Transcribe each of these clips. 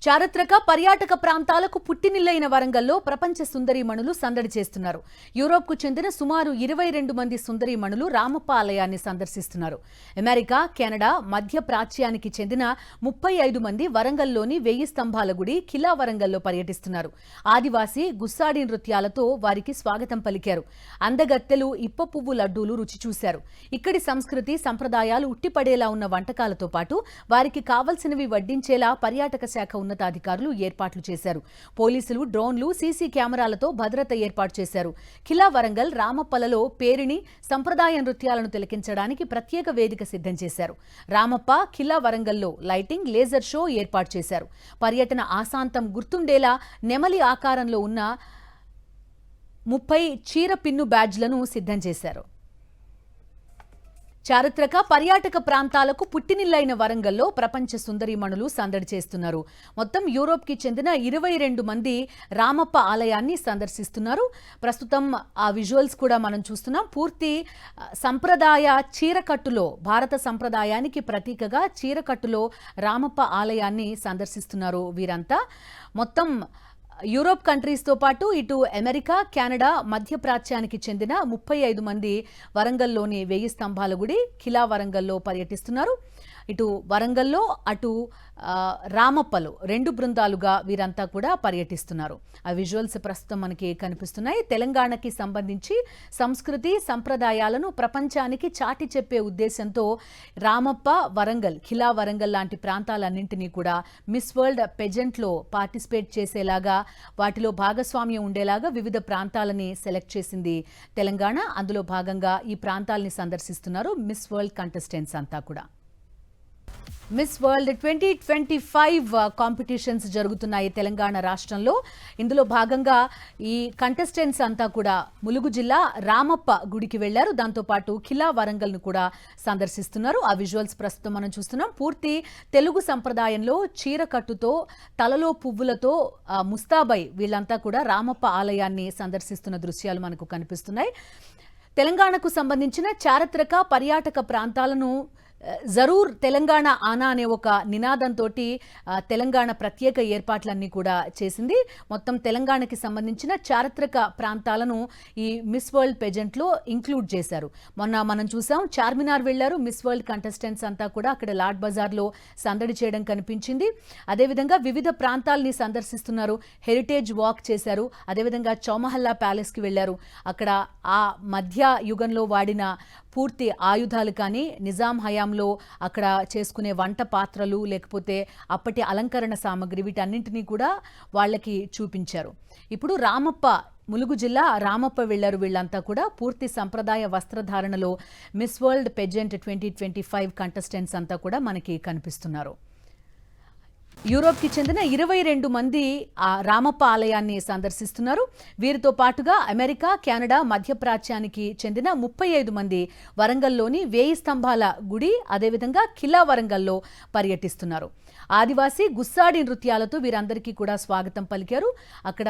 చారిత్రక పర్యాటక ప్రాంతాలకు పుట్టినిల్లైన వరంగల్లో ప్రపంచ సుందరీమణులు సందడి చేస్తున్నారు. యూరోప్కు చెందిన సుమారు 22 మంది సుందరీమణులు రామప్ప ఆలయాన్ని సందర్శిస్తున్నారు. అమెరికా, కెనడా, మధ్య ప్రాచ్యానికి చెందిన 35 మంది వరంగల్లోని 1000 స్తంభాల గుడి ఖిలా వరంగల్లో పర్యటిస్తున్నారు. ఆదివాసీ గుస్సాడి నృత్యాలతో వారికి స్వాగతం పలికారు. అందగత్తెలు ఇప్ప పువ్వు లడ్డూలు రుచి చూశారు. ఇక్కడి సంస్కృతి సంప్రదాయాలు ఉట్టిపడేలా ఉన్న వంటకాలతో పాటు వారికి కావలసినవి వడ్డించేలా పర్యాటక శాఖ ఉన్నతాధికారులు ఏర్పాట్లు చేశారు. పోలీసులు డ్రోన్లు, సీసీ కెమెరాలతో భద్రత ఏర్పాటు చేశారు. ఖిలా వరంగల్ రామప్పలలో పేరిణి సంప్రదాయ నృత్యాలను తిలకించడానికి ప్రత్యేక వేదిక సిద్ధం చేశారు. రామప్ప ఖిలా వరంగల్లో లైటింగ్, లేజర్ షో ఏర్పాటు చేశారు. పర్యటన ఆశాంతం గుర్తుండేలా నెమలి ఆకారంలో ఉన్న 30 చీర పిన్ను బ్యాడ్జ్లను సిద్ధం చేశారు. చారిత్రక పర్యాటక ప్రాంతాలకు పుట్టినిల్లైన వరంగల్లో ప్రపంచ సుందరీమణులు సందడి చేస్తున్నారు. మొత్తం యూరోప్కి చెందిన 22 మంది రామప్ప ఆలయాన్ని సందర్శిస్తున్నారు. ప్రస్తుతం ఆ విజువల్స్ కూడా మనం చూస్తున్నాం. పూర్తి సంప్రదాయ చీరకట్టులో, భారత సంప్రదాయానికి ప్రతీకగా చీరకట్టులో రామప్ప ఆలయాన్ని సందర్శిస్తున్నారు వీరంతా. మొత్తం యూరోప్ కంట్రీస్తో పాటు ఇటు అమెరికా, కెనడా, మధ్యప్రాచ్యానికి చెందిన 35 మంది వరంగల్లోని 1000 స్తంభాల గుడి ఖిలా వరంగల్లో పర్యటిస్తున్నారు. ఇటు వరంగల్లో అటు రామప్పలో 2 బృందాలుగా వీరంతా కూడా పర్యటిస్తున్నారు. ఆ విజువల్స్ ప్రస్తుతం మనకి కనిపిస్తున్నాయి. తెలంగాణకి సంబంధించి సంస్కృతి సంప్రదాయాలను ప్రపంచానికి చాటి చెప్పే ఉద్దేశంతో రామప్ప, వరంగల్, ఖిలా వరంగల్ లాంటి ప్రాంతాలన్నింటినీ కూడా మిస్ వరల్డ్ పెజెంట్లో పార్టిసిపేట్ చేసేలాగా, వాటిలో భాగస్వామ్యం ఉండేలాగా వివిధ ప్రాంతాలని సెలెక్ట్ చేసింది తెలంగాణ. అందులో భాగంగా ఈ ప్రాంతాలని సందర్శిస్తున్నారు మిస్ వరల్డ్ కంటెస్టెంట్స్ అంతా కూడా. మిస్ వరల్డ్ 2025 కాంపిటీషన్స్ జరుగుతున్నాయి తెలంగాణ రాష్ట్రంలో. ఇందులో భాగంగా ఈ కంటెస్టెంట్స్ అంతా కూడా ములుగు జిల్లా రామప్ప గుడికి వెళ్లారు. దాంతోపాటు ఖిలా వరంగల్ను కూడా సందర్శిస్తున్నారు. ఆ విజువల్స్ ప్రస్తుతం మనం చూస్తున్నాం. పూర్తి తెలుగు సంప్రదాయంలో చీరకట్టుతో, తలలో పువ్వులతో ముస్తాబై వీళ్ళంతా కూడా రామప్ప ఆలయాన్ని సందర్శిస్తున్న దృశ్యాలు మనకు కనిపిస్తున్నాయి. తెలంగాణకు సంబంధించిన చారిత్రక పర్యాటక ప్రాంతాలను జరూర్ తెలంగాణ ఆనా అనే ఒక నినాదంతో తెలంగాణ ప్రత్యేక ఏర్పాట్లన్నీ కూడా చేసింది. మొత్తం తెలంగాణకి సంబంధించిన చారిత్రక ప్రాంతాలను ఈ మిస్ వరల్డ్ పెజెంట్లో ఇంక్లూడ్ చేశారు. మొన్న మనం చూసాం, చార్మినార్ వెళ్లారు మిస్ వరల్డ్ కంటెస్టెంట్స్ అంతా కూడా. అక్కడ లాడ్ బజార్లో సందడి చేయడం కనిపించింది. అదేవిధంగా వివిధ ప్రాంతాలని సందర్శిస్తున్నారు. హెరిటేజ్ వాక్ చేశారు. అదేవిధంగా చౌమహల్లా ప్యాలెస్కి వెళ్లారు. అక్కడ ఆ మధ్య యుగంలో వాడిన పూర్తి ఆయుధాలు కానీ, నిజాం హయాంలో అక్కడ చేసుకునే వంట పాత్రలు, లేకపోతే అప్పటి అలంకరణ సామగ్రి, వీటన్నింటినీ కూడా వాళ్ళకి చూపించారు. ఇప్పుడు రామప్ప, ములుగు జిల్లా రామప్ప వెళ్లారు వీళ్ళంతా కూడా. పూర్తి సంప్రదాయ వస్త్రధారణలో మిస్ వరల్డ్ పెజెంట్ 2025 కంటెస్టెంట్స్ అంతా కూడా మనకి కనిపిస్తున్నారు. యూరోప్కి చెందిన 22 మంది ఆ రామప్ప ఆలయాన్ని సందర్శిస్తున్నారు. వీరితో పాటుగా అమెరికా, కెనడా, మధ్యప్రాచ్యానికి చెందిన 35 మంది వరంగల్లోని 1000 స్తంభాల గుడి, అదేవిధంగా ఖిలా వరంగల్లో పర్యటిస్తున్నారు. ఆదివాసీ గుస్సాడి నృత్యాలతో వీరందరికీ కూడా స్వాగతం పలికారు. అక్కడ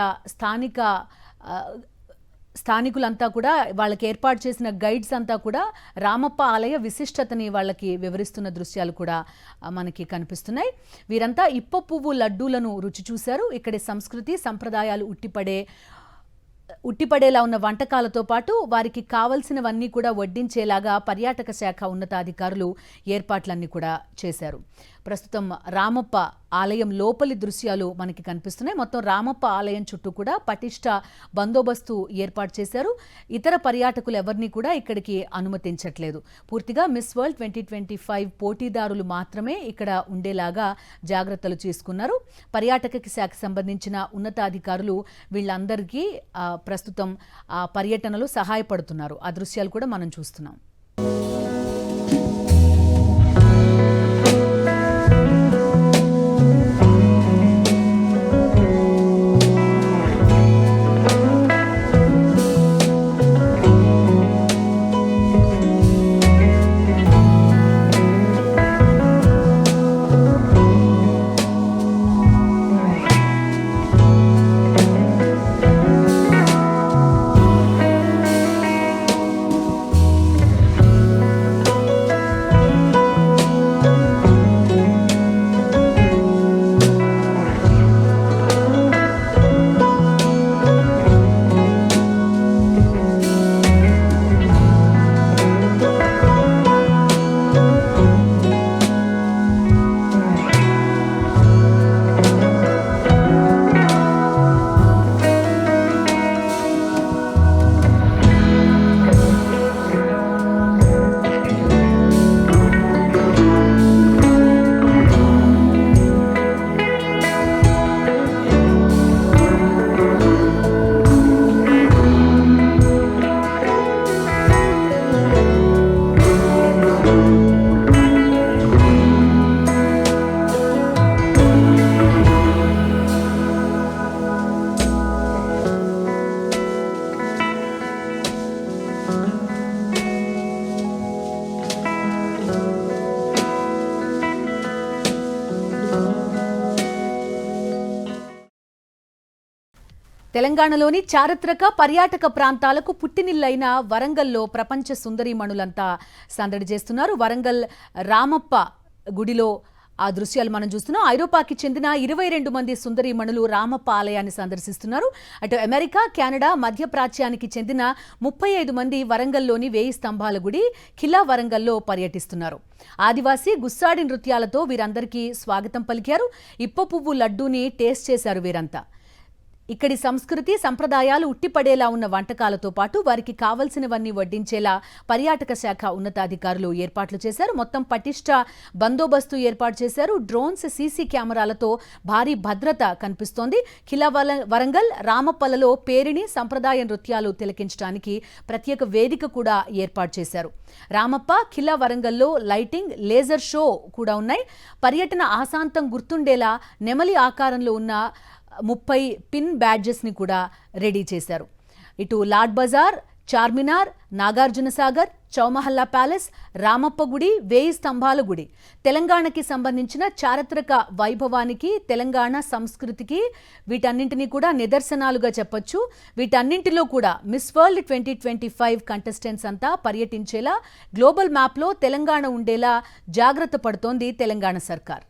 స్థానికులంతా కూడా, వాళ్ళకి ఏర్పాటు చేసిన గైడ్స్ అంతా కూడా రామప్ప ఆలయ విశిష్టతని వాళ్ళకి వివరిస్తున్న దృశ్యాలు కూడా మనకి కనిపిస్తున్నాయి. వీరంతా ఇప్ప పువ్వు లడ్డూలను రుచి చూశారు. ఇక్కడి సంస్కృతి సంప్రదాయాలు ఉట్టిపడేలా ఉన్న వంటకాలతో పాటు వారికి కావలసినవన్నీ కూడా వడ్డించేలాగా పర్యాటక శాఖ ఉన్నతాధికారులు ఏర్పాట్లన్నీ కూడా చేశారు. ప్రస్తుతం రామప్ప ఆలయం లోపలి దృశ్యాలు మనకి కనిపిస్తున్నాయి. మొత్తం రామప్ప ఆలయం చుట్టూ కూడా పటిష్ట బందోబస్తు ఏర్పాటు చేశారు. ఇతర పర్యాటకులు ఎవరిని కూడా ఇక్కడికి అనుమతించట్లేదు. పూర్తిగా మిస్ వరల్డ్ 2025 పోటీదారులు మాత్రమే ఇక్కడ ఉండేలాగా జాగ్రత్తలు తీసుకున్నారు. పర్యాటక శాఖకు సంబంధించిన ఉన్నతాధికారులు వీళ్ళందరికీ ప్రస్తుతం ఆ పర్యటనలో సహాయపడుతున్నారు. ఆ దృశ్యాలు కూడా మనం చూస్తున్నాం. తెలంగాణలోని చారిత్రక పర్యాటక ప్రాంతాలకు పుట్టినిల్లైన వరంగల్లో ప్రపంచ సుందరీమణులంతా సందడి చేస్తున్నారు. వరంగల్ రామప్ప గుడిలో ఆ దృశ్యాలు మనం చూస్తున్నాం. ఐరోపాకి చెందిన 22 మంది సుందరీమణులు రామప్ప ఆలయాన్ని సందర్శిస్తున్నారు. అటు అమెరికా, కెనడా, మధ్యప్రాచ్యానికి చెందిన 35 మంది వరంగల్లోని 1000 స్తంభాల గుడి ఖిలా వరంగల్లో పర్యటిస్తున్నారు. ఆదివాసీ గుస్సాడి నృత్యాలతో వీరందరికీ స్వాగతం పలికారు. ఇప్ప పువ్వు లడ్డూని టేస్ట్ చేశారు వీరంతా. ఇక్కడి సంస్కృతి సంప్రదాయాలు ఉట్టిపడేలా ఉన్న వంటకాలతో పాటు వారికి కావలసినవన్నీ వడ్డించేలా పర్యాటక శాఖ ఉన్నతాధికారులు ఏర్పాట్లు చేశారు. మొత్తం పటిష్ట బందోబస్తు ఏర్పాటు చేశారు. డ్రోన్స్, సీసీ కెమెరాలతో భారీ భద్రత కనిపిస్తోంది. ఖిలా వరంగల్ రామప్పలలో పేరిణి సంప్రదాయ నృత్యాలు తిలకించడానికి ప్రత్యేక వేదిక కూడా ఏర్పాటు చేశారు. రామప్ప, ఖిలా వరంగల్లో లైటింగ్, లేజర్ షో కూడా ఉన్నాయి. పర్యటన ఆశాంతం గుర్తుండేలా నెమలి ఆకారంలో ఉన్న 30 పిన్ బ్యాడ్జెస్ని కూడా రెడీ చేశారు. ఇటు లాడ్ బజార్, చార్మినార్, నాగార్జున సాగర్, చౌమహల్లా ప్యాలెస్, రామప్ప గుడి, 1000 స్తంభాల గుడి తెలంగాణకి సంబంధించిన చారిత్రక వైభవానికి, తెలంగాణ సంస్కృతికి వీటన్నింటినీ కూడా నిదర్శనాలుగా చెప్పొచ్చు. వీటన్నింటిలో కూడా మిస్ వరల్డ్ 2025 కంటెస్టెంట్స్ అంతా పర్యటించేలా గ్లోబల్ మ్యాప్లో తెలంగాణ ఉండేలా జాగ్రత్త పడుతోంది తెలంగాణ సర్కార్.